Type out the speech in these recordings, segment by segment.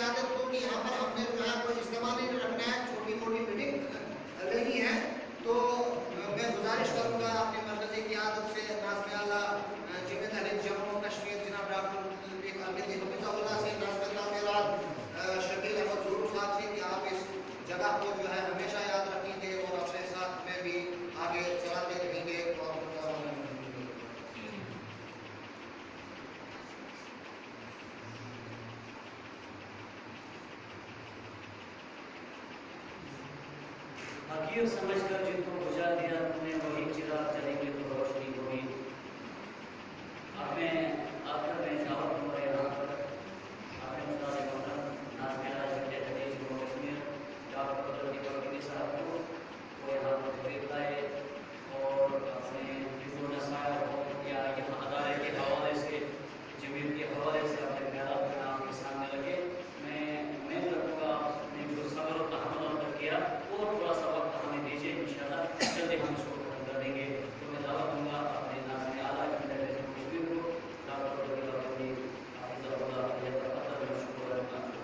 قیادت کو کہ یہاں پر ہم نے جو ہے کوئی اجتماع نہیں رکھنا ہے، چھوٹی موٹی میٹنگ لینی ہے، تو میں گزارش کروں گا اپنی مرکزی قیادت سے ناظم اعلیٰ جمعیت اہل جموں کشمیر جناب ڈاکٹر حفیظ اللہ سے، ناظم اعلیٰ شکیل احمد ظہور صاحب سے کہ آپ اس جگہ کو جو ہے ہمیشہ یاد رکھیں گے اور اپنے ساتھ میں بھی آگے چلاتے رہیں گے. حقیر سمجھ کر جن کو بجھا دیا تم نے وہی چراغ چلیں گے تو روشنی ہوگی. آپ نے آخر میں دعوت ہو رہے یہاں پر آپ نے استاد محترم ناظم اعلیٰ جمعیت اہل جموں کشمیر ڈاکٹر عبداللطیف القیلی صاحب کو وہ یہاں پر تشریف لائے اور اپنے حفظ و نصائح یا یہاں ادارے کے حوالے سے جمعیت کے حوالے سے اپنے خیالات میں آپ کے سامنے لگے. میں امید رکھوں گا آپ نے جو صبر و تحمل اور کیا اور تھوڑا سا وقت ہمیں دیجیے، انشاءاللہ جلدی ہم اس کو ختم کر دیں گے. تو میں دعوت دوں گا اپنے ناظم اعلیٰ جمعیت اہل جموں کشمیر کو ڈاکٹر عبداللطیف القیلی حفظہ اللہ علیہ کا شکر ادا کروں.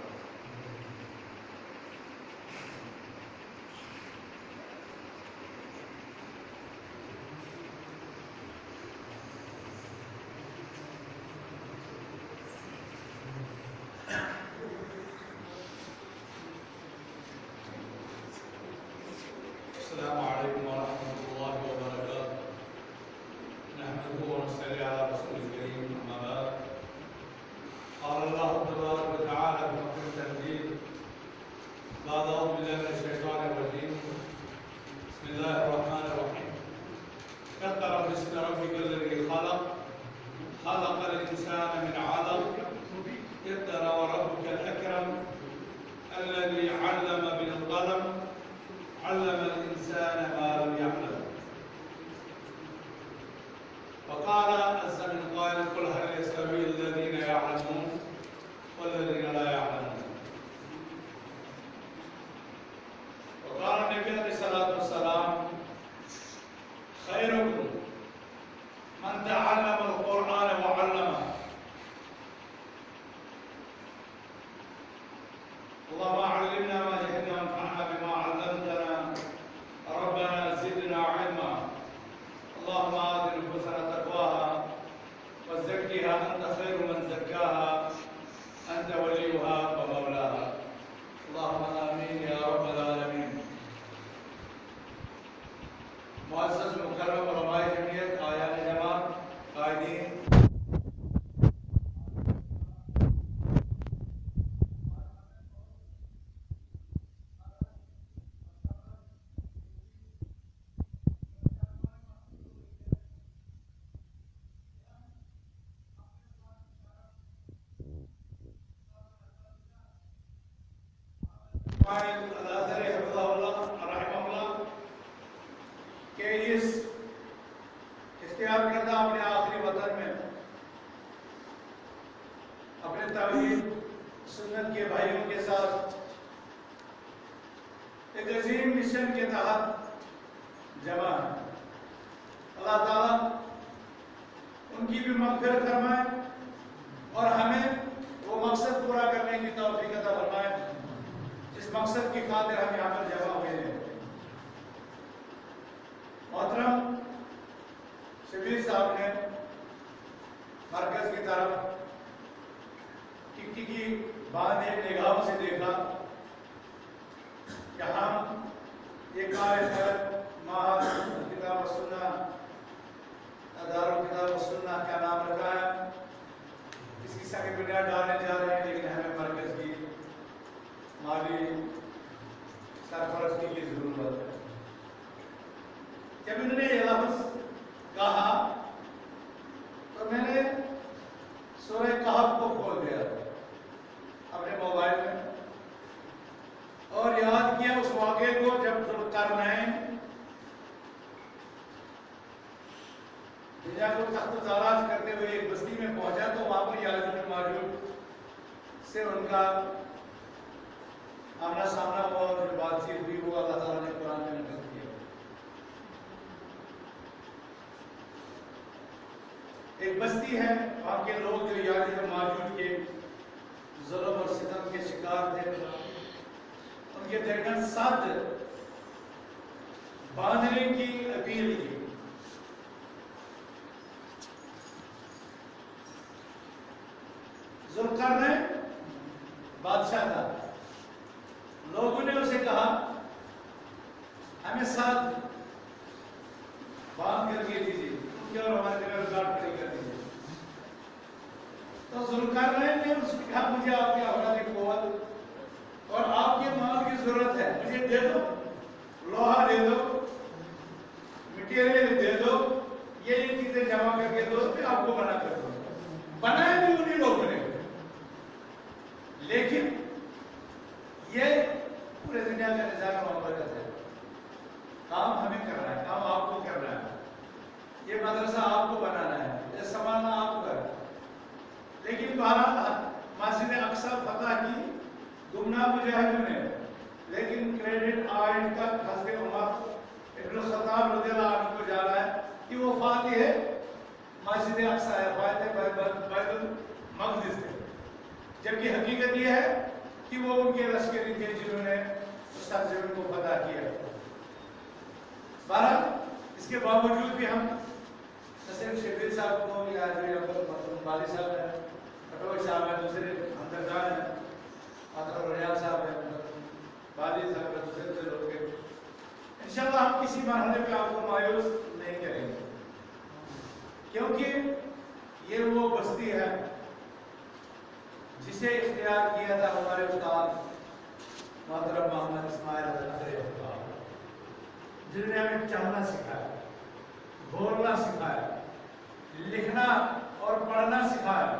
السلام علیکم ورحمۃ اللہ وبرکاتہ. نحمده ونصلي على رسول الكريم اما بعد. قال الله تبارك وتعالى في محكم التنزيل بعد اعوذ بالله من الشيطان الرجيم بسم الله الرحمن الرحيم. اقرأ باسم ربك الذي خلق خلق الانسان من علق اقرأ وربك الاكرم الذي علم بالقلم علم الإنسان ما لم يعلم. وقال عز من قائل قل هل يستوي الذين يعلمون والذين لا يعلمون. وقال النبي عليه الصلاة والسلام خيركم من تعلم القرآن وعلمه. اللهم علمنا ما جهلنا وانفعنا بما علمتنا ربنا زدنا علما. اللهم آت نفوسنا تقواها وزكها أنت خير من زكاها أنت وليها ومولاها. اللهم آمين يا رب العالمين. معزز مکرم علماء جمعیت، آیان جماعت، قائدین، الازہر حفظہ اللہ رحمہ اللہ کہ اس اختیار کردہ اپنے آخری وطن میں اپنے توحید سنت کے بھائیوں کے ساتھ ایک عظیم مشن کے تحت جمع ہے. اللہ تعالیٰ ان کی بھی مغفرت فرمائے اور ہمیں وہ مقصد پورا کرنے کی توفیق عطا فرمائے جس مقصد کی خاطر ہم یہاں پر جمع ہوئے ہیں. محترم شبیر صاحب نے مرکز کی طرف ٹکٹی کی باندھ ایک نگاہوں سے دیکھا کہ ہم یہ کار خیر معہد کتاب و سنہ دارالکتاب و سنہ کا نام رکھا ہے. اس کی سنگ بنیاد ڈالنے جا رہے ہیں، لیکن ہمیں مرکز کی مالی سرپرستی کی ضرورت ہے. جب انہوں نے یہ لفظ کہا تو میں نے سورہ کہف کو کھول دیا اپنے موبائل میں اور یاد کیا اس واقعے کو جب ذوالقرنین دنیا کو تخت تاراج کرتے ہوئے ایک بستی میں پہنچا تو وہاں پر یاجوج و ماجوج سے ان کا آمنا سامنا ہوا اور جو بات چیت ہوئی وہ اللہ تعالیٰ نے قرآن میں نقل کیا. ایک بستی ہے، وہاں کے لوگ جو یاجوج و ماجوج کے ظلم اور ستم کے شکار تھے. ان کے درمیان ساتھ باندھنے کی اپیل کی. ذوالقرنین بادشاہ تھا. لوگوں نے اسے کہا ہمیں ساتھ باندھ کر کے دیجیے کیونکہ اور ہمارے درمیان گاٹ کھڑی کر دیجیے. تو ذوالقرنین نے اس سے کہا مجھے آپ کے اولاد قوت اور آپ کے مال کی ضرورت ہے, مجھے دے دو, لوہا دے دو, مٹیریل دے دو, یہ چیزیں جمع کر کے دو, پھر آپ کو بنا کر دو. بنایا بھی انہیں لوگوں نے, لیکن یہ پورے دنیا کا نظام مملکت ہے. کام ہمیں کرنا ہے, کام آپ کو کرنا ہے, یہ مدرسہ آپ کو بنانا ہے, یہ سنبھالنا آپ کا ہے. لیکن بہرحال مسجد اقصی فتح کی گمنام مجاہدوں نے, لیکن کریڈٹ آج تک حضرت عمر ابن الخطاب رضی اللہ عنہ کو جا رہا ہے کہ وہ فاتح ہے مسجد اقصی ہے, فاتح بیت المقدس ہے. جبکہ حقیقت یہ ہے کہ وہ ان کے لشکری تھے جنہوں نے اس سرزمین کو فتح کیا. بہرحال اس کے باوجود بھی ہم صرف شبیر صاحب کو یا بالی صاحب ہیں, پٹوئی صاحب ہیں, دوسرے ہمدردان ہیں, مطلب ریاض صاحب ہیں, بالی صاحب ہیں, دوسرے لوگ ہیں. انشاءاللہ ہم کسی مرحلے پہ آپ کو مایوس نہیں کریں گے, کیونکہ یہ وہ بستی ہے جسے اختیار کیا تھا ہمارے استاد محترم محمد اسماعیل ازہری صاحب, جنہوں نے ہمیں چلنا سکھایا, بولنا سکھایا, لکھنا اور پڑھنا سکھایا,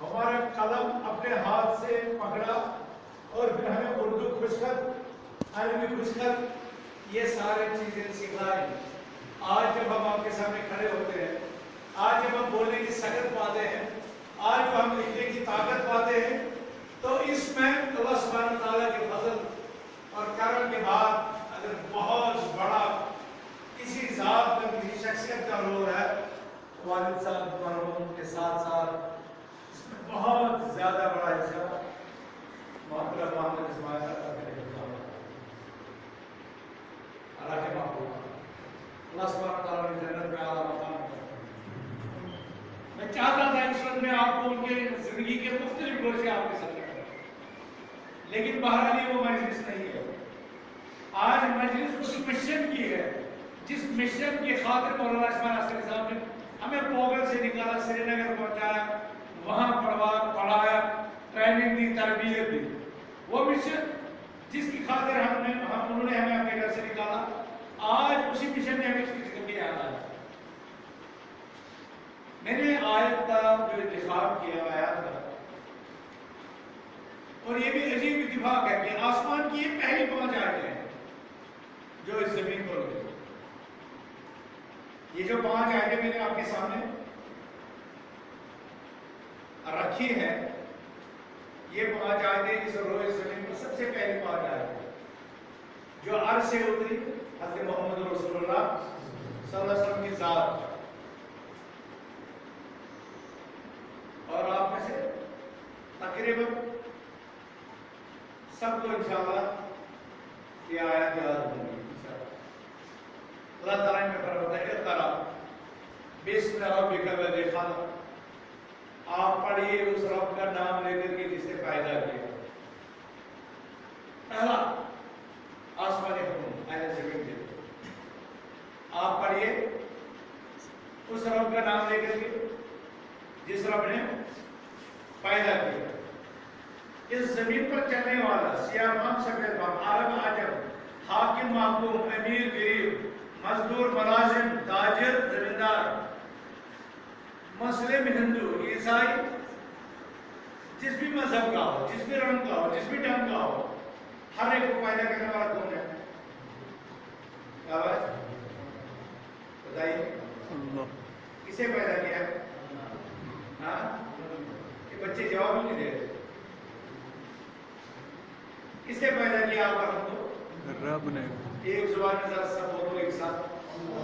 ہمارا قلم اپنے ہاتھ سے پکڑا اور پھر ہمیں اردو خوشخط, عربی خوشخط, یہ سارے چیزیں سکھائی. آج جب ہم آپ کے سامنے کھڑے ہوتے ہیں, آج جب ہم بولنے کی سکت پاتے ہیں, آج جو ہم لکھنے کی طاقت پاتے ہیں, تو اس میں اللہ سبحانہ تعالیٰ کے فضل اور کرم کے بعد اگر بہت بڑا کسی ذات میں کسی شخصیت کا رول ہے, والد صاحب مرحوم کے ساتھ ساتھ اس میں بہت زیادہ بڑا حصہ محترم محمد اسماعیل اللہ کے محبوب, اللہ سبحانہ تعالیٰ نے جنت میں اعلیٰ مقام دیا. میں چاہتا تھا اس وقت میں آپ کو ان کے زندگی کے مختلف دور سے آپ کے ساتھ کرتا ہوں, لیکن بہرحال یہ وہ مجلس نہیں ہے. آج مجلس اس مشن کی ہے جس مشن کی خاطر مولانا عثمان عسکری صاحب نے ہمیں پوگل سے نکالا, سری نگر پہنچایا, وہاں پڑھایا, ٹریننگ دی, تربیت دی. وہ مشن جس کی خاطر انہوں نے ہمیں اپنے گھر سے نکالا, آج اسی مشن نے ہمیں کسی کے آنا ہے. میں نے آیت کا جو انتخاب کیا آیات کا, اور یہ بھی عجیب اتفاق ہے کہ آسمان کی یہ پہلی 5 آیتیں ہیں جو اس زمین پر ہوئی. یہ جو 5 آیتیں میں نے آپ کے سامنے رکھی ہیں, یہ 5 آیتیں اس روئے زمین پر سب سے پہلی 5 آیتیں جو عرش سے اتری حضرت محمد رسول اللہ صلی اللہ علیہ وسلم کی ذات. اور آپ میں سے تقریباً سب کو انشاءاللہ یہ آیات یاد ہوں گی. اللہ تعالیٰ نے فرمایا ہے اقرأ بسم ربک الذی خلق, آپ پڑھیے اس رب کا نام لے کر کے جس نے پیدا کیا. پہلا آسمانی حکم اہل زمین کے, آپ پڑھیے اس رب کا نام لے کر کے جس رب نے پیدا کیا. اس زمین پر چلنے والا سیاہ فام سفید فام, عرب عجم, حاکم محکوم, امیر غریب, مزدور ملازم, تاجر زمیندار, مسلم ہندو عیسائی, جس بھی مذہب کا ہو, جس بھی رنگ کا ہو, جس بھی ڈھنگ کا ہو, ہر ایک کو پیدا کرنے والا کون ہے؟ کیا بات بتائیے, کسے پیدا کیا؟ ہاں, یہ بچے جواب نہیں دے رہے. کسے پیدا کیا آپ ہم کو؟ رب نے. ایک زبان میں ذرا سب بولو ایک ساتھ,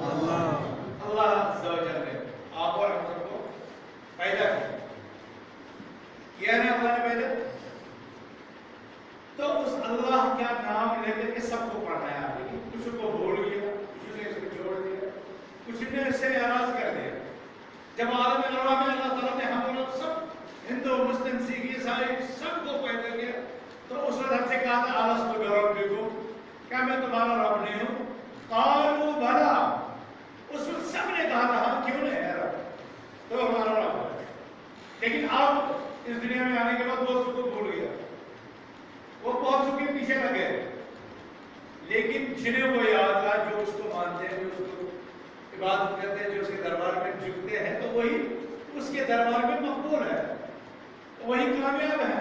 اللہ. اللہ عز و جل نے آپ اور ہم سب کو پیدا کیا. کیا ہے اللہ نے پیدا, اللہ کا نام لے کر کے سب کو پڑھنا ہے آگے. کچھ کو بھول گیا, کچھ نے اس کو چھوڑ دیا, کچھ نے اس سے اعراض کر دیا. جب عالم ارواح میں اللہ تعالیٰ نے ہم لوگ سب ہندو مسلم سکھ عیسائی سب کو پیدا کیا, تو اس وقت ہم سے کہا تھا الستو بربکم, کیا میں تمہارا رب نہیں ہوں؟ قالوا بلا, اس وقت سب نے کہا تھا ہاں کیوں نہیں ہے رب, تو ہمارا رب ہے. لیکن اب اس دنیا میں آنے کے بعد بہت سو کو بھول گیا, وہ بہت سو کے پیچھے لگ گئے. لیکن جنہیں وہ یاد تھا, جو اس کو مانتے ہیں, جو اس کو عبادت کرتے ہیں, جو اس کے دربار میں جھکتے ہیں, تو وہی اس کے دربار میں مقبول ہے, وہی کامیاب ہے.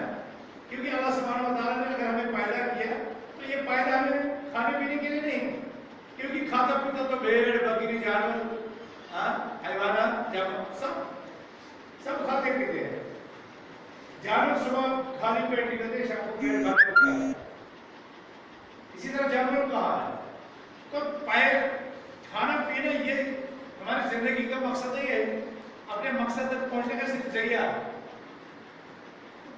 کیونکہ اللہ سبحانہ و تعالیٰ نے اگر ہمیں پیدا کیا تو یہ پیدا ہمیں کھانے پینے کے لیے نہیں, کیونکہ کھاتا پیتا تو بھیڑ بکری جانور حیوانات سب کھاتے پیتے ہیں. جانور صبح خالی پیٹ نکلتے, شام کو پیٹ بھر کے کھاتے ہیں. اسی طرح جانور کہاں ہے, تو کھانا پینا یہ ہماری زندگی کا مقصد ہی ہے, اپنے مقصد تک پہنچنے کا صرف ذریعہ.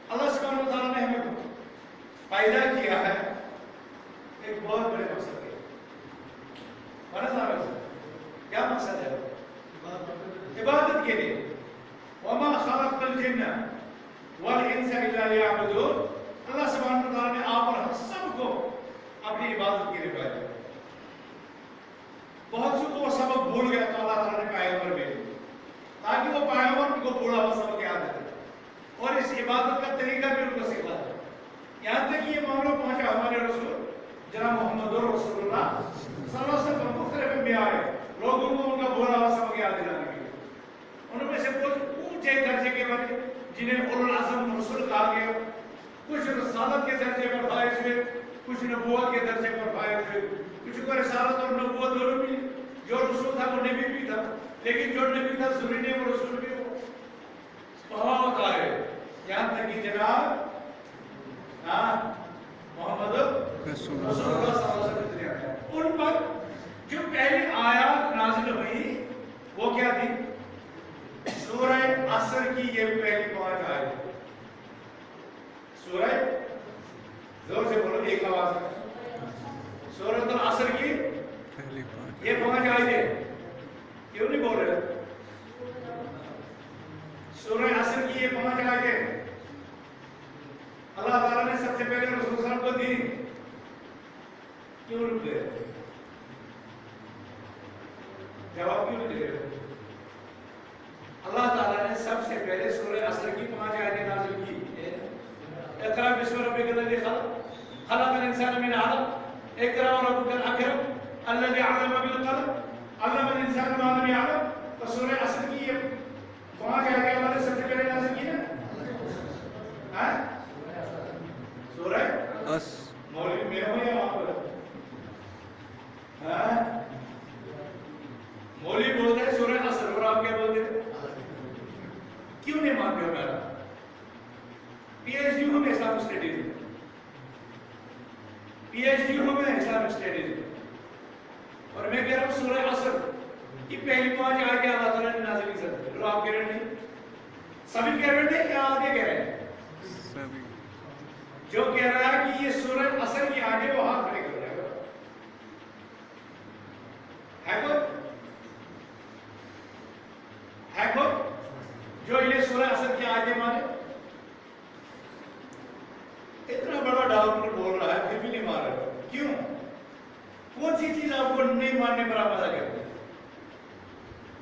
اللہ سبحانہ و تعالیٰ نے ہمیں پیدا کیا ہے ایک بہت بڑے مقصد کے. کیا مقصد ہے؟ عبادت کے لیے. وما خلقت الجن والانس الا ليعبدون. اللہ سبحانہ و تعالیٰ نے آپ اور ہم سب کو اپنی عبادت کے لیے پیدا کیا. بہت سے کو وہ سبق بھول گیا تو اللہ تعالیٰ نے پیغمبر بھیجے تاکہ وہ پیغمبر کو بولا ہوا سبق یاد رکھے اور اس عبادت کا طریقہ بھی ان کو سکھا دے. یہاں تک یہ معاملہ پہنچا ہمارے رسول جناب محمد رسول اللہ صلی اللہ علیہ وسلم مختلف انبیاء آئے لوگوں کو ان کا بولا ہوا سبق یاد دلانے کے لیے. ان میں سے کچھ اونچے درجے کے بنے جنہیں اولو العزم رسول کہا گیا, کچھ رسالت کے درجے پر فائز ہوئے, کچھ نبوت کے درجے پر فائز ہوئے, کچھ کو رسالت اور نبوت دونوں بھی. جو رسول تھا وہ نبی بھی تھا, لیکن جو نبی تھا ضروری نہیں وہ رسول بھی ہو. بہت آئے یہاں تک کہ جناب محمد رسول اللہ صلی اللہ علیہ وسلم ان پر جو پہلی آیات نازل ہوئی وہ کیا تھی؟ سورہ عصر کی یہ پہلی 5 آیتیں. سورہ زور سے بولو ایک آواز میں, سورۃ العصر کی یہ 5 آیتیں. کیوں نہیں بول رہے؟ سورہ عصر کی یہ 5 آیتیں اللہ تعالیٰ نے سب سے پہلے رسول صلی اللہ علیہ وسلم کو دی. کیوں رک گئے؟ جواب کیوں نہیں دے رہے؟ اللہ تعالیٰ نے سب سے پہلے سورہ عصر کی 5 آیتیں نازل کی. اقرأ بسم ربک الذی خلق خلق الانسان من علق اقرأ وربک الاکرم الذی علم بالقلم علم الانسان ما لم يعلم. تو سورہ عصر کی یہ 5 آیتیں اللہ نے سب سے پہلے نازل کی نا. سورہ مولوی میں ہوں یا آپ مولوی بولتے ہیں سورہ عصر اور آپ کیا بولتے ہیں؟ کیوں نہیں مانتے ہو میرا؟ پی ایچ ڈی ہوں میں اسلامک اسٹڈیز میں, پی ایچ ڈی ہوں میں اسلامک اسٹڈیز میں, اور میں کہہ رہا ہوں سورہ عصر کی پہلی 5 آیتیں اللہ تعالیٰ نے نازل کی. سکتے لو آپ کہہ رہے ہیں سبھی کہہ رہے ہیں کیا آگے کہہ رہے ہیں؟ جو کہہ رہا ہے کہ یہ سورہ عصر کی آگے وہ ہاتھ کھڑے کر رہے ہے جو یہ سورہ عصر کی آگے مانے. اتنا بڑا ڈاکٹر بول رہا ہے پھر بھی نہیں مان رہا. کیوں؟ کون سی چیز آپ کو نہیں ماننے پر آپ پتا کرتے ہیں؟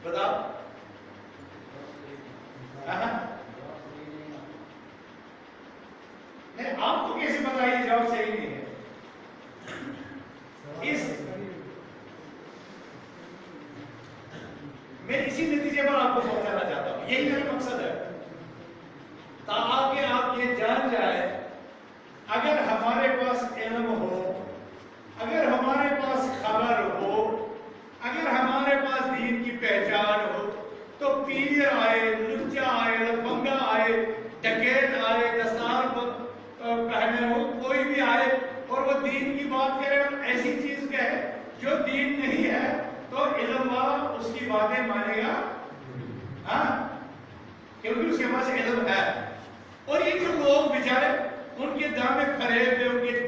بتاؤ. آپ کو کیسے پتا یہ جواب صحیح نہیں ہے؟ میں اسی نتیجے پر آپ کو پہنچانا چاہتا ہوں. یہی میرا مقصد ہے تاکہ آپ یہ جان جائیں اگر ہمارے پاس علم ہو, اگر ہمارے پاس خبر ہو, اگر ہمارے پاس دین کی پہچان ہو, تو پیر آئے, لچا آئے, لفنگا آئے, ڈکیت آئے, دستار پہنے ہو, کوئی بھی آئے اور وہ دین کی بات کرے اور ایسی چیز کہے جو دین نہیں ہے, تو علم والا اس کی باتیں مانے گا, کیونکہ اس کے پاس علم ہے. اور یہ جو لوگ بیچارے ان کے دامے فریب میں, ان کے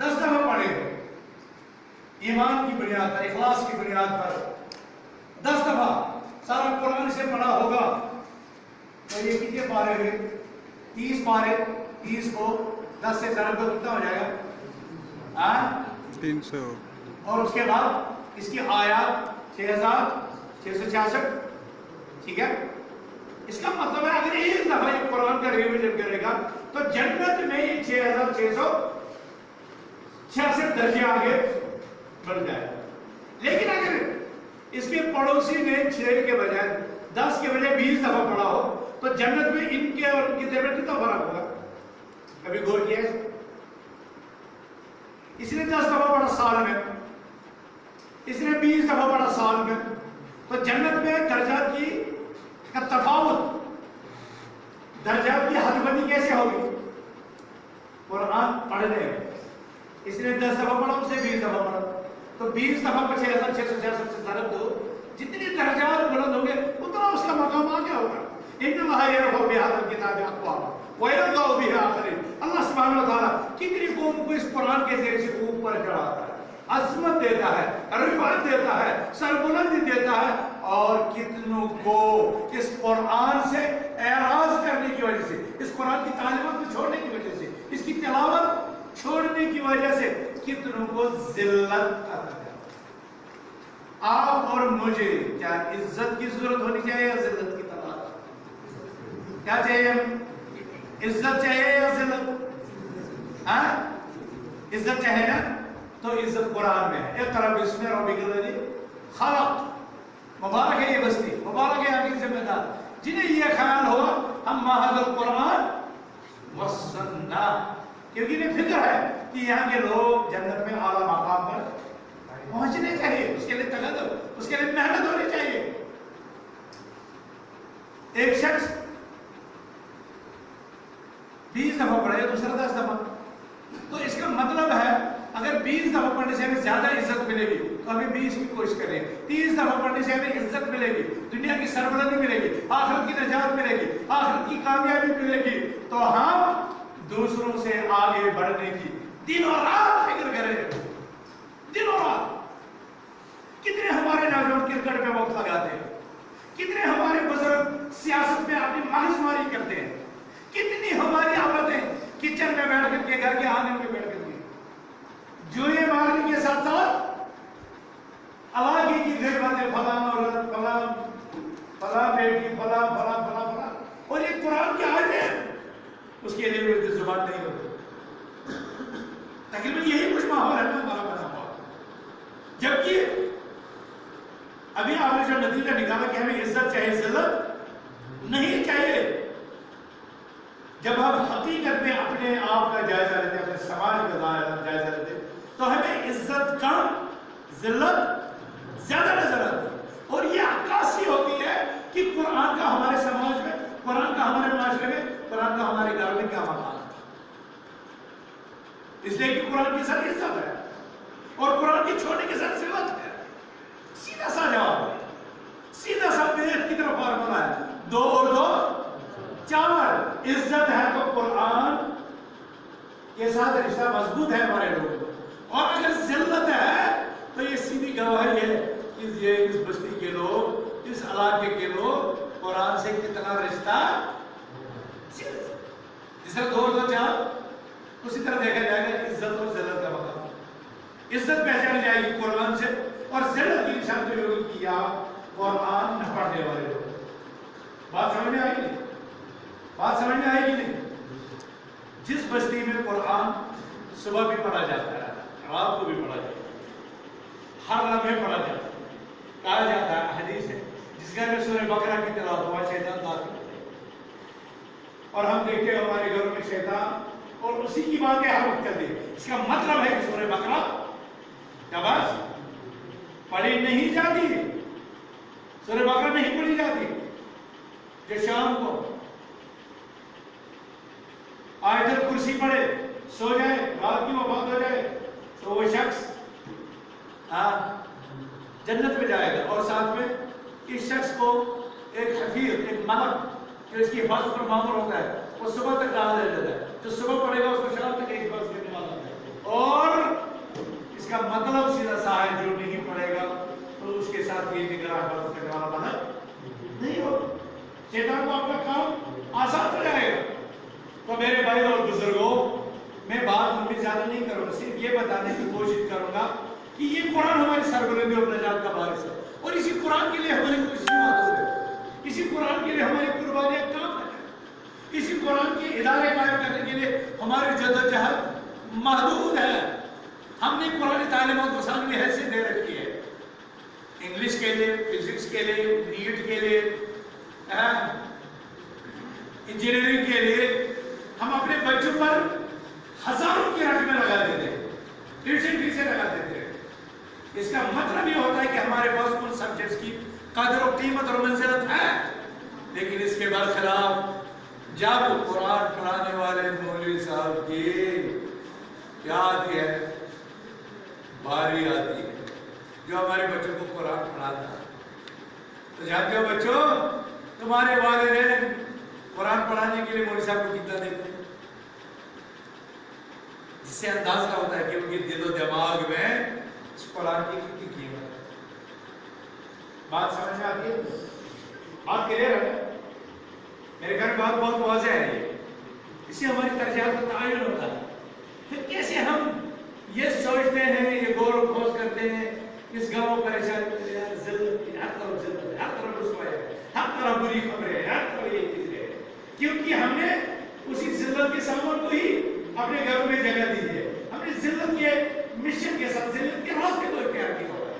10 دفعہ پڑھے ایمان کی بنیاد پر، اخلاص کی بنیاد پر 10 دفعہ سارا قرآن سے پڑھا ہوگا تو یہ کتنے پارے ہوئے؟ 30 پارے. 30 کو 10 سے ضرب دو کتنا ہو جائے گا؟ 300. اور اس کے بعد اس کی آیات 6666. ٹھیک ہے. اس کا مطلب ہے اگر ایک دفعہ یہ قرآن کا ریویژن کرے گا تو جنت میں یہ 6666 درجے آگے بڑھ جائے. لیکن اگر اس کے پڑوسی نے 6 کے بجائے 10 کے بجائے 20 دفعہ پڑھا ہو تو جنت میں ان کے اور ان کے درمیان کتنا فرق ہوگا؟ کبھی غور کیا ہے؟ اس نے 10 دفعہ پڑھا سال میں، اس نے 20 دفعہ پڑھا سال میں، تو جنت میں درجات کی کا تفاوت، درجات کی حد بندی کیسے ہوگی؟ قرآن پڑھنے اس نے 10 دفعہ پڑھا، اس نے 20 دفعہ پڑھا، تو 20 دفعہ کو 6666 سے ضرب دو، جتنے درجات بلند ہوں گے اتنا اس کا مقام آگے ہوگا. انما يرفع بهذا الكتاب اقوام ويرضع به آخرين. اللہ سبحانہ و تعالیٰ کتنی قوم کو اس قرآن کے ذریعے سے اوپر چڑھاتا ہے، عظمت دیتا ہے، رفعت دیتا ہے، سربلندی دیتا ہے، اور کتنوں کو اس قرآن سے اعراض کرنے کی وجہ سے، اس قرآن کی تعلیمات کو چھوڑنے کی وجہ سے، اس کی تلاوت چھوڑنے کی وجہ سے کتنوں کو ذلت عطا ہے. آپ اور مجھے کیا عزت کی ضرورت ہونی چاہیے یا ذلت کی تلاش؟ کیا چاہیے؟ عزت چاہیے یا ذلت؟ ہاں عزت چاہیے نا؟ تو عزت قرآن میں ہے. اقرأ باسم ربک الذی خلق. مبارک ہے یہ بستی، مبارک ہے آپ کی ذمہ دار جنہیں یہ خیال ہوا ہم ماہد القرآن وسنہ، کیونکہ انہیں فکر ہے کہ یہاں کے لوگ جنت میں اعلیٰ مقام پر پہنچنے چاہیے، اس کے لیے طلب، اس کے لیے محنت ہونی چاہیے. ایک شخص 20 دفعہ پڑھے، دوسرا 10 دفعہ، تو اس کا مطلب ہے اگر 20 دفعہ پڑھنے سے ہمیں زیادہ عزت ملے گی تو ہمیں 20 کی کوشش کریں. 30 دفعہ پڑھنے سے ہمیں عزت ملے گی، دنیا کی سربلندی ملے گی، آخرت کی نجات ملے گی، آخرت کی کامیابی ملے گی، تو ہم دوسروں سے آگے بڑھنے کی دن اور رات فکر کریں. دن اور رات. کتنے ہمارے نوجوان کرکٹ میں وقت لگاتے ہیں، کتنے ہمارے بزرگ سیاست میں اپنی ماہش ماری کرتے ہیں، کتنی ہماری عورتیں کچن میں بیٹھ کر کے، گھر کے آنگن میں بیٹھ کر کے جوئیں مارنے کے ساتھ ساتھ علاقے کی گھر باتیں، فلاں عورت، فلاں بیٹی، فلاں فلاں فلاں فلاں، اور یہ قرآن کی آیت ہے، اس کے لیے بھی زبان نہیں ہوتی. تقریباً یہی کچھ ماحول ہے نا ہمارا بنا ہوا. جبکہ ابھی آپ نے جو نتیجہ نکالا کہ ہمیں عزت چاہیے، ذلت نہیں چاہیے. جب ہم حقیقت میں اپنے آپ کا جائزہ لیتے ہیں، اپنے سماج کا جائزہ لیتے ہیں، تو ہمیں عزت کم، ذلت زیادہ نظر آتی ہے. اور یہ عکاسی ہوتی ہے کہ قرآن کا ہمارے سماج میں، قرآن کا ہمارے معاشرے میں، قرآن کا ہمارے گھر میں کیا مقام ہے. اس لیے کہ قرآن کے ساتھ عزت ہے اور قرآن کی چھوڑنے کے ساتھ ذلت ہے. سیدھا سا جواب ہے، سیدھا سا میتھ کی طرف فارمولا ہے، 2 اور 2 4. عزت ہے تو قرآن کے ساتھ رشتہ مضبوط ہے ہمارے لوگوں، اور اگر ذلت ہے تو یہ سیدھی گواہی ہے کہ یہ اس بستی کے لوگ، اس علاقے کے لوگ قرآن سے کتنا رشتہ. جس طرح 2 اور 2 4 اسی طرح دیکھا جائے گا عزت اور ذلت کا مقام. عزت پہچانی جائے گی قرآن سے، اور ذلت کی نشان تو یہ ہوگی کہ آپ قرآن نہ پڑھنے والے لوگ. بات سمجھ میں آئی نہیں؟ بات سمجھ میں آئے گی نہیں؟ جس بستی میں قرآن صبح بھی پڑھا جاتا ہے، رات کو بھی پڑھا جاتا ہے، ہر لمحے پڑھا جاتا ہے، کہا جاتا ہے، حدیث ہے، جس گھر میں سورہ بقرہ کی تلاوت ہوا شیطان داخل ہوتے ہیں. اور ہم دیکھتے ہیں ہمارے گھروں میں شیطان اور اسی کی باتیں ہر وقت کرتے ہیں. اس کا مطلب ہے کہ سورہ بقرہ کیا بس پڑھی نہیں جاتی، سورہ بقرہ نہیں پڑھی جاتی. جو شام کو آیت الکرسی پڑھے سو جائے، رات کی وفات ہو جائے، تو وہ شخص جنت میں جائے گا. اور ساتھ میں اس شخص کو ایک حفیظ، ایک ملک جو اس کی حفاظت پر مامور ہوتا ہے، وہ صبح تک ڈال دے دیتا ہے. جو صبح پڑھے گا اس کو شام تک ایک حفاظت کرنے والا ہے. اور مطلب سیدھا سا ہے جو نہیں پڑھے گا تو اس کے ساتھ یہ نگراں حفاظت کرنے والا بنا نہیں ہوگا. شیطان کو آپ کا کام آسان ہو جائے گا. تو میرے بھائی اور بزرگوں میں بات لمبی زیادہ نہیں کروں گا, صرف یہ بتانے کی کوشش کروں گا کہ یہ قرآن ہماری سربلندی اور نجات کا باعث ہے, اور اسی قرآن کے لیے ہماری خوشی حاصل ہے, اسی قرآن کے لیے ہماری قربانیاں کام ہے, اسی قرآن کے ادارے قائم کرنے کے لیے ہماری جدوجہد محدود ہے. ہم نے قرآن تعلیمات کو سامنے حیثیت دے رکھی ہے, انگلش کے لیے, فزکس کے لیے, نیٹ کے لیے, انجینئرنگ کے لیے ہم اپنے بچوں پر ہزاروں کی رقمیں لگا دیتے ہیں, ٹیوشن فیسیں لگا دیتے ہیں. اس کا مطلب یہ ہوتا ہے کہ ہمارے پاس ان سبجیکٹس کی قدر و قیمت اور منزلت ہے, لیکن اس کے برخلاف جب قرآن پڑھانے والے مولوی صاحب کی کیا آتی ہے, باری آتی ہے, جو ہمارے بچوں کو قرآن پڑھاتا ہے, تو جانتے ہو بچوں تمہارے والدین قرآن پڑھانے کے لیے مولوی صاحب کو کتنا دیتے ہیں, جس سے اندازہ ہوتا ہے کہ ان کے دل و دماغ میں اس قرآن کی کتنی قیمت ہے. بات سمجھ میں آتی ہے؟ بات کلیئر ہے؟ میرے گھر بات بہت واضح ہے, اس سے ہماری ترجیحات کا تعین ہوتا ہے. پھر کیسے ہم یہ سوچتے ہیں, یہ غور و خوض کرتے ہیں, اس غم و پریشانی میں ذلت کی ہر طرف ذلت ہے, ہر طرف رسوائی ہے, ہر طرف بری خبریں ہیں, ہر طرف یہ چیزیں ہیں, کیونکہ ہم نے اسی ذلت کے سامان کو ہی اپنے گھروں میں جگہ دی ہے. ہم نے ذلت کے مشن کے ساتھ ذلت کے راستے کو اختیار کیا ہوا ہے.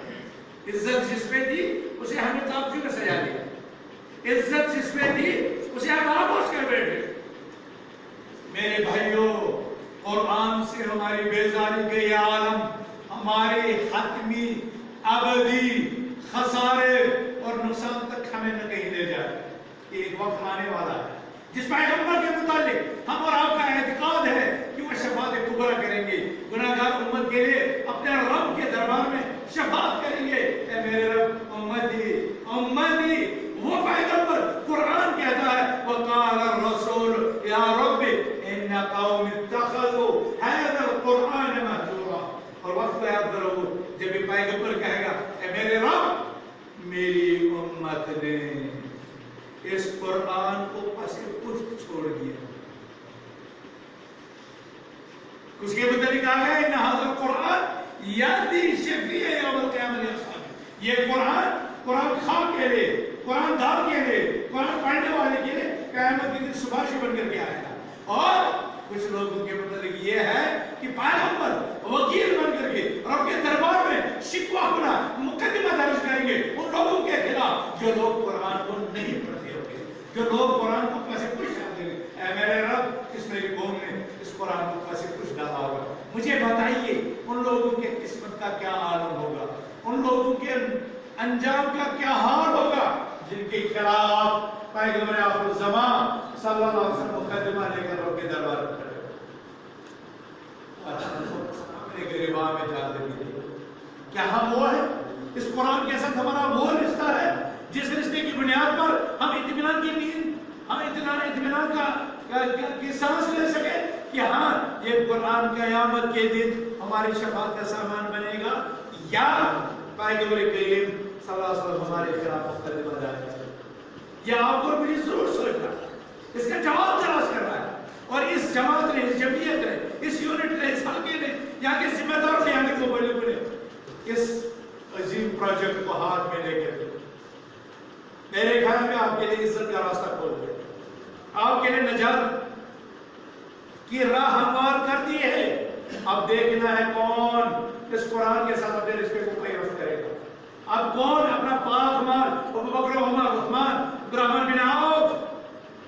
عزت جس میں تھی اسے ہم نے تابجو میں سجا دیا, عزت جس میں تھی اسے ہم آغوش کر بیٹھے. میرے بھائیوں قرآن سے ہماری بیزاری کے یہ عالم ہمارے حتمی ابدی خسارے اور نقصان تک ہمیں نہ کہیں لے جائے. ایک وقت آنے والا ہے جس پیغمبر کے متعلق ہم اور آپ کا اعتقاد ہے کہ وہ شفاعت کبریٰ کریں گے, گناہگار امت کے لیے اپنے رب کے دربار میں شفاعت کریں گے. اے میرے رب امتی امتی, وہ پیغمبر قرآن کہتا ہے وقال الرسول یا رب ان قوم اتخذوا هذا القرآن مهجورا, اور وقت یاد کرو جب یہ پیغمبر کہے گا اے میرے رب میری امت نے اس قرآن کو پس پشت چھوڑ دیا. اس کے متعلق آ گیا ان هذا القرآن یهدی شفیع یوم القیامت لاصحابہ, یہ قرآن خواہ کے لیے, قرآن دار کے لیے, قرآن پڑھنے والے کے لیے قیامت کے دن سفارشی بن کر کے آئے گا. اور کچھ لوگوں کے متعلق یہ ہے کہ پیغمبر وکیل بن کر کے رب کے دربار میں شکوہ اپنا مقدمہ درج کریں گے ان لوگوں کے خلاف جو لوگ قرآن کو نہیں پڑھتے ہوتے, جو لوگ قرآن کو پس پشت ڈالتے ہیں. اے میرے رب اس میری قوم نے اس قرآن کو پس پشت ڈالا ہوگا, مجھے بتائیے ان لوگوں کے قسمت کا کیا عالم ہوگا, ان لوگوں کے انجام کا کیا حال ہوگا جن کے خلاف پیغمبر آخر الزمان صلی اللہ علیہ وسلم مقدمہ لے کر رب کے دربار میں کھڑے. اپنے گریباں میں جاتے بھی کیا ہم وہ ہیں؟ اس قرآن کے ساتھ ہمارا وہ رشتہ ہے جس رشتے کی بنیاد پر ہم اطمینان کی نیند, ہم اطمینان کی سانس لے سکے کہ ہاں یہ قرآن قیامت کے دن ہماری شفاعت کا سامان بنے گا, یا پیغمبر کریم صلی اللہ علیہ وسلم ہمارے خلاف مقدمہ دائر کرے. یہ آپ کو بھی ضرور سوچنا ہے, اس کا جواب تلاش کرنا ہے. اور اس جماعت نے, اس جمعیت نے, اس یونٹ نے, اس حلقے نے, یہاں کے ذمہ داروں نے, یہاں کے کو بڑے بڑے اس عظیم پروجیکٹ کو ہاتھ میں لے کر میرے خیال میں آپ کے لیے عزت کا راستہ کھول دے, آپ کے لیے نجات کی راہ ہموار کر دی ہے. اب دیکھنا ہے کون اس قرآن کے ساتھ اپنے رشتے کو پیوست کرے گا. اب کون اپنا پاک مال ابو بکر عمر عثمان عبدالرحمن بن عوف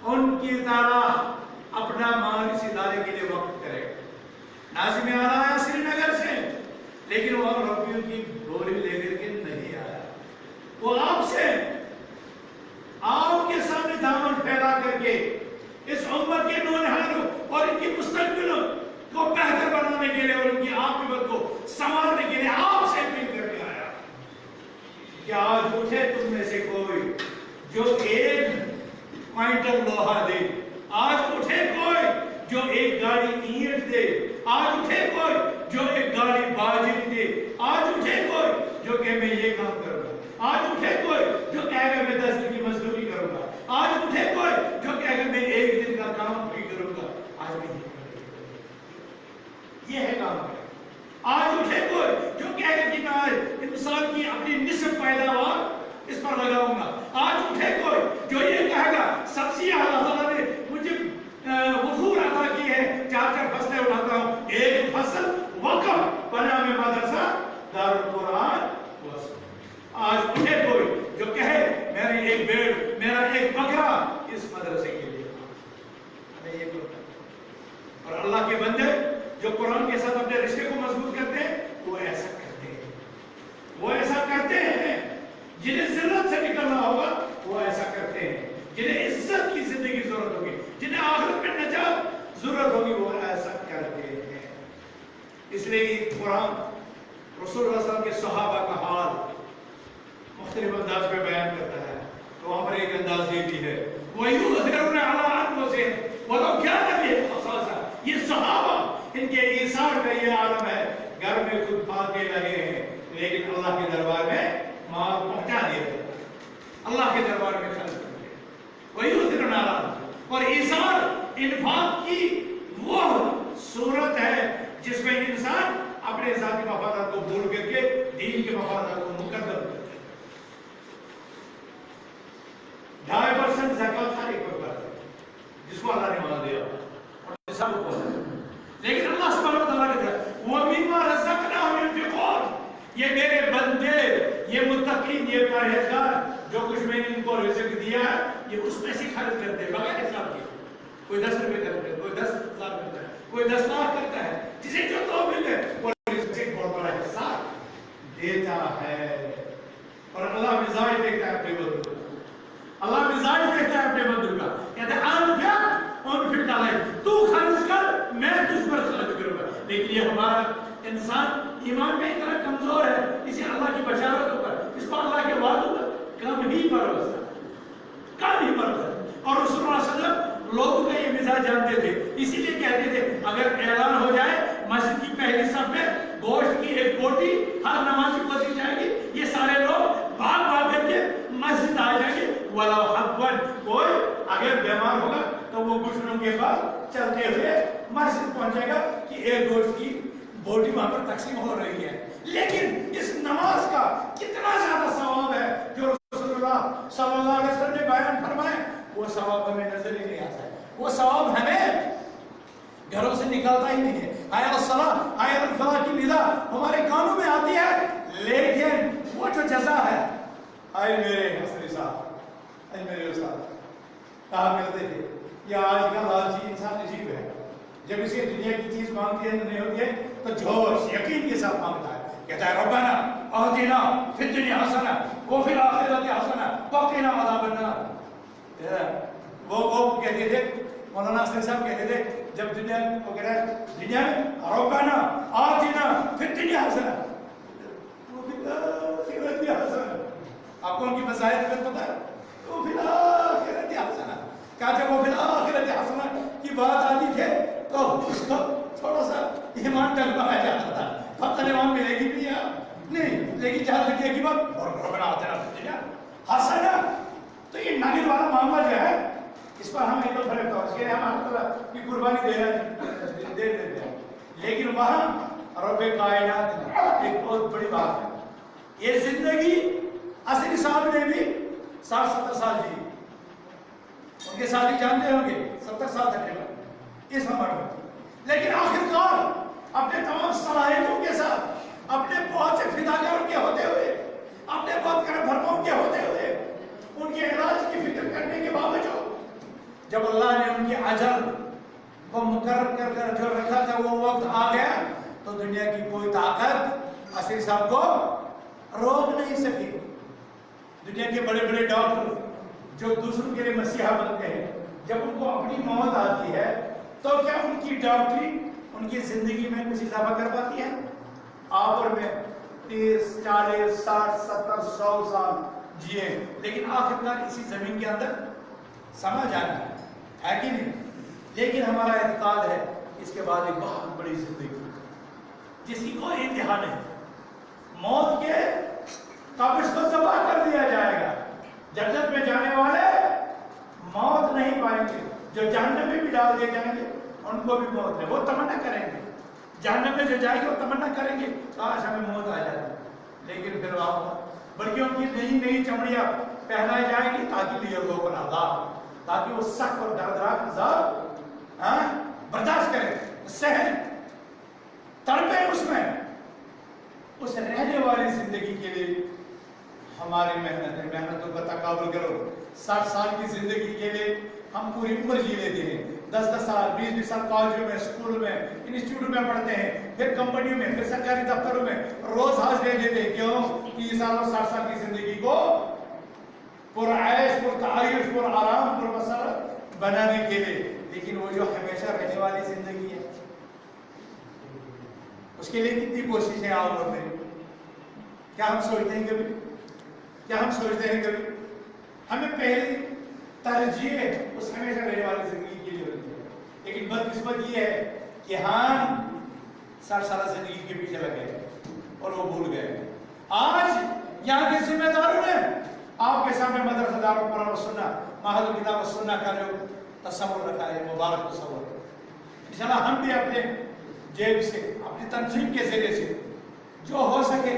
ان کی طرح اپنا مال اس ادارے کے لیے وقف کرے گا. ناظم آ رہا ہے سری نگر سے, لیکن وہ روپیوں کی گولی لے کر کے نہیں آیا. وہ آپ سے, آپ کے سامنے دامن پھیلا کر کے اس امت کے نونہاروں اور ان کی مستقبل کو بہتر بنانے کے لیے اور ان کی عاقبت کو سنوارنے کے لیے آپ سے اپیل کر کے آیا. کیا آج اٹھے تم میں سے کوئی جو 1 کوئنٹل لوہا دے, آج اٹھے کوئی جو ایک گاڑی اینٹ دے، آج اٹھے کوئی جو ایک گاڑی باجری دے، آج اٹھے کوئی جو کہ میں یہ کام کروں گا، آج اٹھے کوئی جو کہے گا میں 10 دن کی مزدوری کروں گا، آج اٹھے کوئی جو کہے گا میں 1 دن کا کام بھی کروں گا، آج میں یہ ہے کام کریں۔ آج اٹھے کوئی جو کہے گا کہ میں انسان کی اپنی نصف پیداوار اس پر لگاؤں گا، آج اٹھے کوئی جو یہ کہے گا سبزیاں اللہ تعالیٰ نے مجھے وفور عطا کی ہے، 4 فصلیں اٹھاتا ہوں، ایک فصل وقف بنا میں مدرسہ دارالقرآن۔ آج اٹھے کوئی جو کہے میری ایک بیڑ، میرا ایک بکرا اس مدرسے کے لیے، ہمیں یہ کرنا۔ اور اللہ کے بندے جو قرآن کے ساتھ اپنے رشتے کو مضبوط کرتے ہیں وہ ایسا کرتے ہیں، وہ ایسا کرتے ہیں۔ جنہیں ذلت سے نکلنا ہوگا وہ ایسا کرتے ہیں، جنہیں عزت کی زندگی ضرورت ہوگی، جنہیں آخرت میں نجات ضرورت ہوگی وہ ایسا کرتے ہیں۔ اس لیے قرآن رسول اللہ صلی اللہ علیہ وسلم کے صحابہ کا حال مختلف انداز میں بیان کرتا ہے، تو وہاں پر ایک انداز یہ بھی ہے وَيُؤْثِرُونَ عَلَىٰ أَنفُسِهِمْ وَلَوْ كَانَ بِهِمْ خَصَاصَةٌ۔ یہ صحابہ ان کے ایثار کا یہ عالم ہے، گھر میں خود پاکے لگے ہیں لیکن اللہ کے دربار میں مال پہنچا دیا، اللہ کے دربار میں خرچ کر دیا۔ وَيُؤْثِرُونَ عَلَىٰ أَنفُسِهِمْ، اور ایثار انفاق کی وہ صورت ہے جس میں انسان اپنے ذاتی مفادات کو بھول کر کے دین کے مفادات کو مقدم کرتا ہے۔ 2.5% زکوٰۃ ہر ایک پر جس کو اللہ نے مان دیا اور سب کو، لیکن اللہ سبحانہ و تعالیٰ کہتا ہے وَمِمَّا رَزَقْنَاهُمْ يُنْفِقُونَ، یہ میرے بندے، یہ متقین، یہ پرہیزگار، جو کچھ میں نے ان کو رزق دیا ہے یہ اس میں سے خرچ کرتے ہیں بغیر حساب کے۔ کوئی 10 روپے کرتا ہے، کوئی 10,000 کرتا ہے، کوئی 10 لاکھ کرتا ہے، جسے جو توفیق ہے وہ رزق سے بہت بڑا حصہ دیتا ہے۔ اور اللہ مزاج دیکھتا ہے اپنے بندوں کا، اللہ مزاج دیکھتا ہے اپنے بندوں کا، کہتا ہے انفق علیہ، تو خرچ کر میں تجھ پر خرچ کروں گا۔ لیکن یہ ہمارا انسان ایمان میں اتنا کمزور ہے، اسے اللہ کی بشارتوں پر، اس کو اللہ کے وعدوں پر کم ہی بھروسہ، کم ہی بھروسہ۔ اور رسول اللہ صلی اللہ علیہ وسلم لوگوں کا یہ مزاج جانتے تھے، اسی لیے کہتے تھے اگر اعلان ہو جائے مسجد کی پہلی صف میں گوشت کی ایک بوٹی ہر نمازی کو دی جائے گی، یہ سارے لوگ بھاگ بھاگ کر کے مسجد آ جائیں گے۔ وَلَوْ حَبًّا، کوئی اگر بیمار ہوگا تو وہ گھٹنوں کے بعد چلتے ہوئے مسجد پہنچے گا کہ ایک گوشت کی بوٹی وہاں پر تقسیم ہو رہی ہے۔ لیکن اس نماز کا کتنا زیادہ ثواب ہے جو رسول اللہ صلی اللہ علیہ وسلم نے بیان فرمائے، وہ ثواب ہمیں نظر ہی نہیں آتا ہے، وہ ثواب ہمیں گھروں سے نکالتا ہی نہیں ہے۔ حی علی الصلاۃ، حی علی الفلاح کی ندا ہمارے کانوں میں آتی ہے، لیکن وہ جو جزا ہے، اے میرے حسری صاحب، اے میرے استاد کہا کرتے تھے یہ آج کا لالچی انسان عجیب ہے، جب اسے دنیا کی چیز مانگتی ہے نہیں ہوتی ہے تو جوش یقین کے ساتھ مانگتا ہے، کہتا ہے ربنا آتنا فی الدنیا حسنہ وفی الآخرۃ حسنہ وقنا عذاب النار۔ وہ کہتے تھے، مولانا حسن صاحب کہتے تھے جب دنیا کو کہہ رہا ہے دنیا میں ربنا آتنا فی الدنیا حسنہ وفی الآخرۃ حسنہ، آپ کو ان کی مزاحت میں پتہ ہے، وفی الآخرۃ حسنہ، کہا جب وفی الآخرۃ حسنہ کی بات آتی تھی تو اس کو تھوڑا سا ایمان ڈگمگا جاتا تھا، پتہ نہیں وہاں ملے گی بھی یا نہیں، لیکن جہاں تک یہ بات ربنا آتنا فی الدنیا حسنہ، تو یہ ناگن والا معاملہ جو ہے اس پر ہم ایک فرق تھا، اس کے لیے ہم اللہ تعالیٰ کی قربانی دے دیتے ہیں، لیکن وہاں رب کائنات ایک بہت بڑی بات ہے۔ یہ زندگی عصری صاحب نے بھی 60-70 سال جی، ان کے ساتھی جانتے ہوں گے 70 سال تقریباً اس عمر میں، لیکن آخر کار اپنے تمام صلاحیتوں کے ساتھ، اپنے بہت سے فداکاروں کے ہوتے ہوئے، اپنے بہت کرم فرماؤں کے ہوتے ہوئے، ان کے علاج کی فکر کرنے کے باوجود جب اللہ نے ان کی اجل کو مقرر کر جو رکھا تھا وہ وقت آ گیا تو دنیا کی کوئی طاقت عصری صاحب کو روک نہیں سکی۔ دنیا کے بڑے بڑے ڈاکٹر جو دوسروں کے لیے مسیحا بنتے ہیں، جب ان کو اپنی موت آتی ہے تو کیا ان کی ڈاکٹری ان کی زندگی میں کچھ اضافہ کر پاتی ہے؟ آپ اور میں 30 40 60 70 100 سال جیے، لیکن آخرکار اسی زمین کے اندر سمجھ آنا ہے کہ نہیں؟ لیکن ہمارا اعتقاد ہے اس کے بعد ایک بہت بڑی زندگی جس کی کوئی انتہا نہیں. موت کے قبض کو تباہ کر دیا جائے گا. جنت میں جانے والے موت نہیں پائیں گے. جو جہنم میں بھی ڈال دیے جائیں گے ان کو بھی موت ہے. وہ تمنا کریں گے, جہنم میں جو جائے گے وہ تمنا کریں گے کاش ہمیں موت آ جائے. لیکن پھر آپ بڑکیوں کی نئی نئی چمڑیاں پہنائی جائیں گی تاکہ لیے لوگوں کو عذاب, تاکہ وہ سخت اور دردناک عذاب برداشت کریں, سہن, تڑپیں اس میں. اس رہنے والی زندگی کے لیے ہماری محنتوں کا تقابل کرو. 60 سال کی زندگی کے لیے ہم پوری عمر جی لیتے ہیں. 10 سال 20 سال کالجوں میں, اسکول میں, انسٹیٹیوٹ میں پڑھتے ہیں, پھر کمپنیوں میں, پھر سرکاری دفتروں میں روز حاضری دیتے ہیں. کیوں؟ 30 سال اور 60 سال کی زندگی کو پرعیش, پرتعیش, پر آرام, پر مسرت بنانے کے لیے. لیکن وہ جو ہمیشہ رہنے والی زندگی ہے اس کے لیے کتنی کوششیں آپ ہوتے ہیں. کیا ہم سوچتے ہیں کبھی؟ کیا ہم سوچتے ہیں کبھی؟ ہمیں پہلی ترجیح اس ہمیشہ رہنے والی زندگی کے لیے ہوتی ہے. لیکن بدقسمت یہ ہے کہ ہم 60 سالہ زندگی کے پیچھے لگے اور وہ بھول گئے. آج یہاں کے ذمہ داروں نے آپ کے سامنے مدرسہ داروں قرآن و سنت, ماہر کتاب و سنت کا جو تصور رکھا ہے, مبارک تصور. انشاءاللہ ہم بھی اپنے جیب سے, اپنی تنظیم کے ذریعے سے جو ہو سکے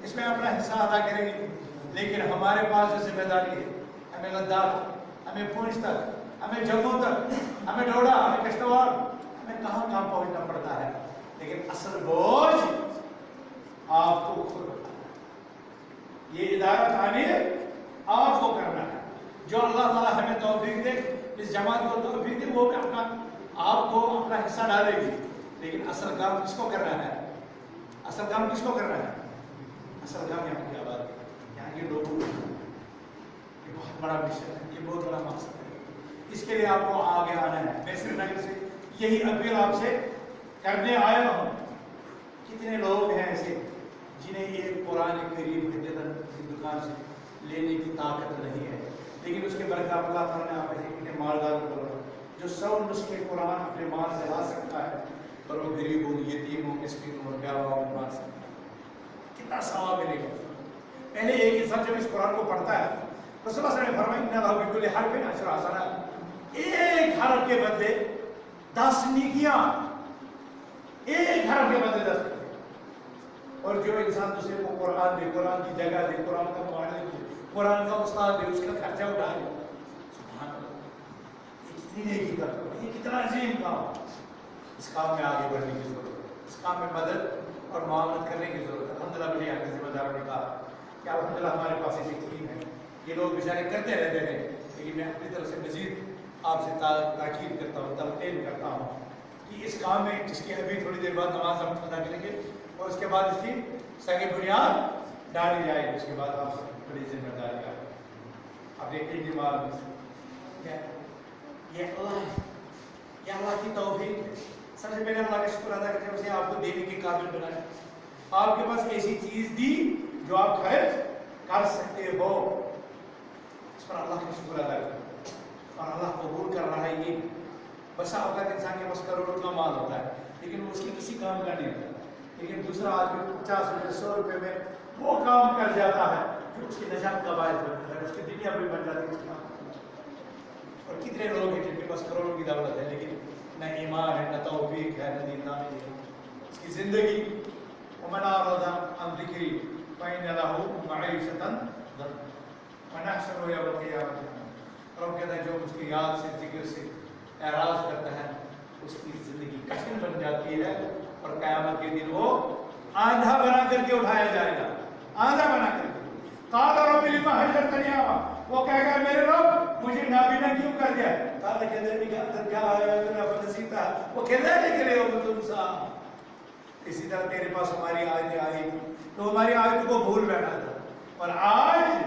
اس میں اپنا حصہ ادا کریں گے. لیکن ہمارے پاس جو ذمہ داری ہے, ہمیں لداخ, ہمیں پونچھ تک, ہمیں جموں تک, ہمیں ڈوڈا, ہمیں کشتواڑ, ہمیں کہاں کہاں پہنچنا پڑتا ہے. لیکن اصل بوجھ آپ کو خود اٹھانا ہے. یہ ادارہ تعمیر آپ کو کرنا ہے. جو اللہ تعالیٰ ہمیں توفیق دے, اس جماعت کو توفیق دے, وہ بھی اپنا آپ کو اپنا حصہ ڈالے گی. لیکن اصل کام کس کو کرنا ہے؟ اصل کام کس کو کرنا ہے؟ اصل کام یہاں کی آباد, یہاں کے لوگوں کو. یہ بہت بڑا مشن ہے, یہ بہت بڑا مقصد ہے. اس کے لیے آپ کو آگے آنا ہے. میں سری نگر سے یہی اپیل آپ سے کرنے آیا ہوں. کتنے لوگ ہیں ایسے جنہیں ایک قرآن کریم کی دکان سے لینے کی طاقت نہیں ہے, لیکن اس کے برکت اللہ تعالیٰ نے آپ کتنے مالدار کو جو 100 نسخے قرآن اپنے مال سے لا سکتا ہے, اور وہ غریبوں, یتیموں, مسکینوں اور بیواؤں کو مار سکتا ہے. کتنا ثواب ملے گا. پہلے ایک انسان جب اس قرآن کو پڑھتا ہے, رسول اللہ صلی اللہ علیہ وسلم نے فرمایا ان اللہ بکل حرف عشر حسنات, ایک حرف کے بدلے 10 نیکیاں, ایک حرف کے بدلے 10. اور جو انسان دوسرے کو قرآن دے, قرآن کی جگہ دے, قرآن کا معلم دے, قرآن کا استاد دے, اس کا خرچہ اٹھائے, سبحان اللہ, یہ کتنی نیکی کرتا ہے, یہ کتنا عظیم کام. اس کام میں آگے بڑھنے کی ضرورت ہے, اس کام میں مدد اور معاونت کرنے کی ضرورت ہے. الحمدللہ مجھے یہاں کے ذمہ داروں نے کہا کہ الحمدللہ ہمارے پاس ایسی ٹیم ہے, یہ لوگ بیچارے کرتے رہتے ہیں, لیکن میں اپنی طرف سے مزید آپ سے تاکید کرتا ہوں, تلقین کرتا ہوں کہ اس کام میں, جس کی ابھی تھوڑی دیر بعد نماز ہم ادا کریں گے اور اس کے بعد اس کی سنگ بنیاد ڈالی جائے گی. اس کے بعد آپ بڑی ذمہ داری ہے. آپ دیکھیں دماغ میں یہ اللہ کی توفیق ہے. سب سے پہلے اللہ کا شکر ادا کرتے ہیں, اسے آپ کو دینے کے قابل بنایا, آپ کے پاس ایسی چیز دی جو آپ خرچ کر سکتے ہو. اس پر اللہ کا شکر ادا کریں, اور اللہ قبول کر رہا ہے. یہ بس اوقات انسان کے پاس کروڑوں کا مال ہوتا ہے, لیکن وہ اس کے کسی کام کا نہیں ہوتا. لیکن دوسرا آدمی 50 روپے 100 روپے میں وہ کام کر جاتا ہے جو اس کی نجات کا باعث بنتا ہے, اس کی دنیا بھی بن جاتی ہے اس کام. اور کتنے لوگ ہیں جن کے پاس کروڑوں کی دولت ہے, لیکن نہ ایمان ہے, نہ توفیق ہے, نہ دینداری ہے. اس کی زندگی ومن اعرض عن ذکری فإن له معیشة ضنکا ونحشره یوم القیامة اعمى. اور کہتا ہے جو اس کی یاد سے, ذکر سے اعراض کرتا ہے, اس کی زندگی کٹھن بن جاتی ہے, اور قیامت کے دن وہ آندھا بنا کر کے اٹھایا جائے گا, آندھا بنا کر کے. قال رب لما حشرتنی اعمى, وہ کہے گا میرے رب مجھے نابینا کیوں کر دیا؟ قال كذلك آیاتنا فنسیتها وكذلك اليوم تنسى. اسی طرح تیرے پاس ہماری آیتیں آئی تھی تو ہماری آیتوں کو بھول بیٹھا تھا, اور آج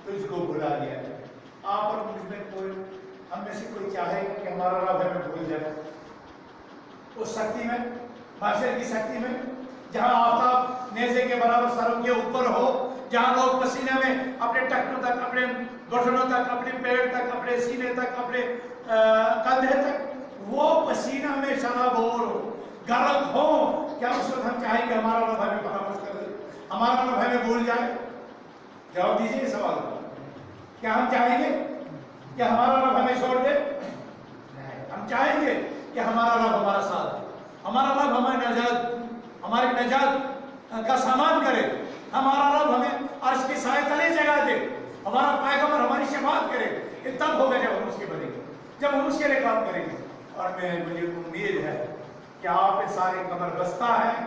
تجھ کو بھلا دیا ہے. آپ اور مجھ میں کوئی, ہم میں سے کوئی چاہے کہ ہمارا رب ہمیں بھول جائے؟ اس سختی میں, معاشرے کی سختی میں, جہاں آفتاب نیزے کے برابر سروں کے اوپر ہو, جہاں لوگ پسینے میں اپنے ٹخنوں تک, اپنے گھٹنوں تک, اپنے پیڑ تک, اپنے سینے تک, اپنے کندھے تک وہ پسینہ میں شرابور غرق ہو، کیا اس وقت ہم چاہیں کہ ہمارا رب ہمیں فراموش کر دے، ہمارا رب ہمیں بھول جائے؟ جواب دیجیے اس سوال کا. کیا ہم چاہیں گے کہ ہمارا رب ہمیں چھوڑ دے؟ نہیں، ہم چاہیں گے کہ ہمارا رب ہمارا ساتھ دے، ہمارا رب ہماری نجات کا سامان کرے، ہمارا رب ہمیں عرش کے سائے تلے جگہ دے، ہمارا پیغمبر ہماری شفاعت کرے. یہ تب ہوگا جب ہم اس کے بنیں گے، جب ہم اس کے لیے کام کریں گے. اور مجھے امید ہے کہ آپ سارے کمر بستہ ہیں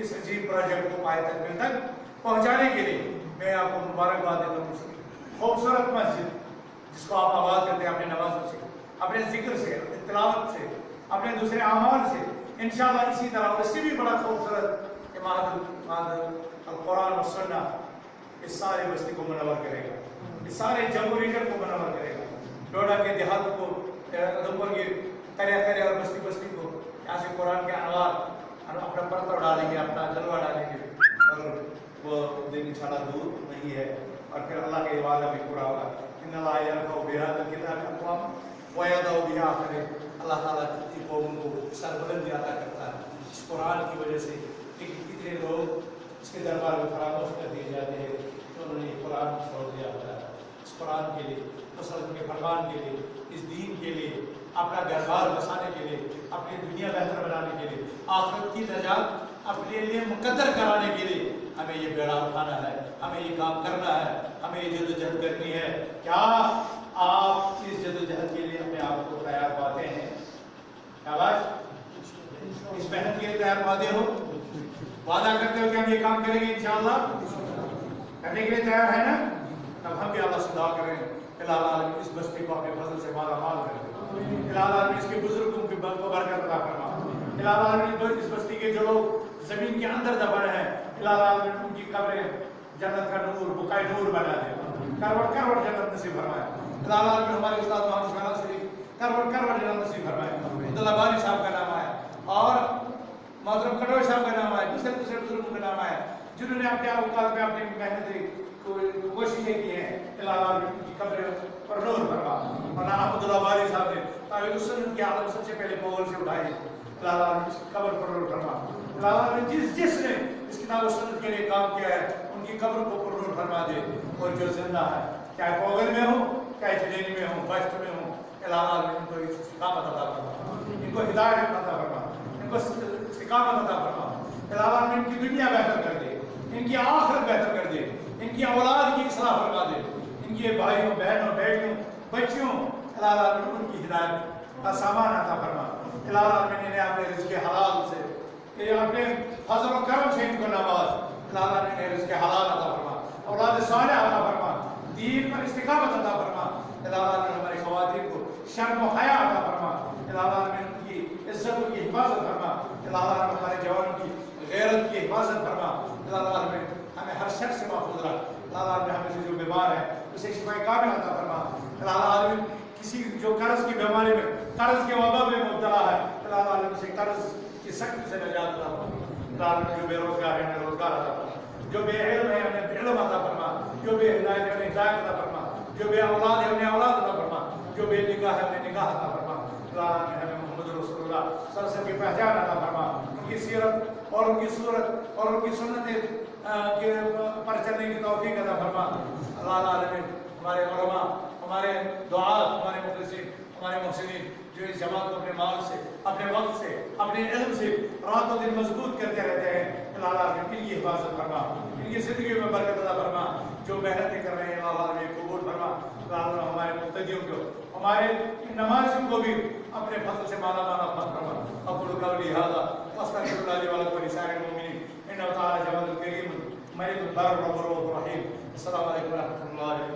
اس عجیب پروجیکٹ کو پائے تکمیل تک پہنچانے کے لیے. میں آپ کو مبارکباد دیتا ہوں. خوبصورت مسجد جس کو آپ آباد کرتے ہیں اپنے نمازوں سے، اپنے ذکر سے، اپنے تلاوت سے، اپنے دوسرے اعمال سے، انشاءاللہ اسی طرح اس سے بھی بڑا خوبصورت عمارت القرآن و سنہ اس سارے بستی کو منور کرے گا، اس سارے جموں ریجن کو منور کرے گا. ڈوڈا کے دیہاتوں کو، ادھمپور کے کرے اور بستی بستی کو یہاں سے قرآن کے انوار اپنا پرتو ڈالیں گے، اپنا جلوہ ڈالیں گے. اور وہ دن انشاءاللہ دور نہیں ہے. اور پھر اللہ کے وعدہ بھی پورا ہوگا. ان اللہ یرفع بہذا الکتاب اقواما ویضع بہ آخرین. اللہ تعالیٰ کی قوم کو سربلندی عطا کرتا ہے اس قرآن کی وجہ سے. لیکن کتنے لوگ اس کے دربار میں فراموش کر دیے جاتے ہیں کہ انہوں نے یہ قرآن چھوڑ دیا ہوتا ہے. اس قرآن کے لیے، مسلم کے فرمان کے لیے، اس دین کے لیے، اپنا گھر بار بسانے کے لیے، اپنی دنیا بہتر بنانے کے لیے، آخرت کی نجات اپنے لیے مقدر کرانے کے لیے ہمیں یہ بیڑا اٹھانا ہے، ہمیں یہ کام کرنا ہے، ہمیں یہ جدوجہد کرنی ہے. کیا آپ اس جدوجہد کے لیے اپنے آپ کو تیار پاتے ہیں؟ کیا بات اس محنت کے لیے تیار پاتے ہو؟ وعدہ کرتے ہو کہ ہم یہ کام کریں گے انشاءاللہ؟ کرنے کے لیے تیار ہے نا؟ تب ہم بھی اللہ سے دعا کریں الہ العالمین اس بستی کو اپنے فضل سے مالا مال کر دے. الہ العالمین اس کے بزرگوں کی برکت عطا فرما. الہ العالمین اس بستی کے جو لوگ زمین کے اندر دبائے ہیں، الہ العالمین ان کی قبریں جنت کا نور، بقائے نور بنا دے، کروڑ کروڑ جنت نصیب فرمائے. الہ العالمین ہمارے استاد محمد شہناز شریف کروڑ کروڑ جنت نصیب فرمائے. عبداللہ بانی صاحب کا نام آیا اور محترم کٹوئی صاحب کا نام آیا، دوسرے بزرگوں کا نام آیا جنہوں نے اپنے اوقات میں اپنی محنت کوششیں کی ہیں. الہ العالمین ان کی قبریں پر نور فرما. مولانا عبداللہ بانی صاحب نے تعویل السنت کی عالم سب سے پہلے مغل سے اٹھائی. الہ العالمین اس کی قبر پر نور فرما. الہ العالمین جس نے اس کتاب و سنت کے لیے کام کیا ہے ان کی قبر کو پر نور فرما دے. اور جو زندہ ہے چاہے پوگل میں ہو، چاہے چنینی میں ہو، بشت میں ہو، الہ العالمین ان کو استقامت عطا فرما، ان کو ہدایت عطا فرما، ان کو استقامت عطا فرما. الہ العالمین ان کی دنیا بہتر کر دے، ان کی آخرت بہتر کر دے، ان کی اولاد کی اصلاح فرما دے، ان کے بھائیوں بہنوں بیٹیوں بچیوں الہ العالمین ان کی ہدایت کا سامان عطا فرما. الہ العالمین انہیں اپنے رزق حلال سے، اپنے فضل و کرم سے ان کو نواز. الہ العالمین انہیں رزق حلال عطا فرما، اولاد صالح عطا فرما، دین پر استقامت عطا فرما. الہ العالمین ہماری خواتین کو شرم و حیا عطا فرما. الہ العالمین ان کی عزت کی حفاظت فرما. الہ العالمین ہمارے جوانوں کی غیرت کی حفاظت فرما. الہ العالمین ہمیں ہر شخص سے محفوظ رکھ. الہ العالمین ہمیں سے جو بیمار ہے اسے شفا کامل عطا فرما. الہ العالمین کسی جو قرض کی بیماری میں، قرض کے وبا میں مبتلا ہے، الہ العالمین سے قرض کی سختی سے نجات عطا فرما. الہ العالمین جو بے روزگار ہے انہیں روزگار عطا فرما، جو بے علم ہے انہیں علم عطا فرما، جو بے ہدایت ہے انہیں ہدایت عطا فرما، جو بے اولاد ہے انہیں اولاد عطا فرما، جو بے نگاہ ہے انہیں نگاہ عطا فرما. الہ العالمین ہمیں محمد رسول اللہ صلی اللہ علیہ وسلم کی پہچان عطا فرما، ان کی سیرت اور ان کی صورت اور ان کی سنتیں پر چلنے کی توفیق عطا فرما. اللہ العالمین ہمارے علماء، ہمارے دعات، ہمارے مخلصین، ہمارے محسنین جو اس جماعت کو اپنے مال سے، اپنے وقت سے، اپنے علم سے رات و دن مضبوط کرتے رہتے ہیں، اللہ العالمین ان کی حفاظت فرما، ان کی زندگی میں برکت عطا فرما. جو محنتیں کر رہے ہیں اللہ العالمین قبول فرما. اللہ العالمین ہمارے مقتدیوں کو، ہمارے نمازیوں کو بھی اپنے فضل سے مالا مالا فرما. اقول قولی ھذا واستغفر اللہ لي ولكم ولسائر المؤمنين انه تعالى جواد كريم ملك البر الرحيم. السلام علیکم ورحمۃ اللہ.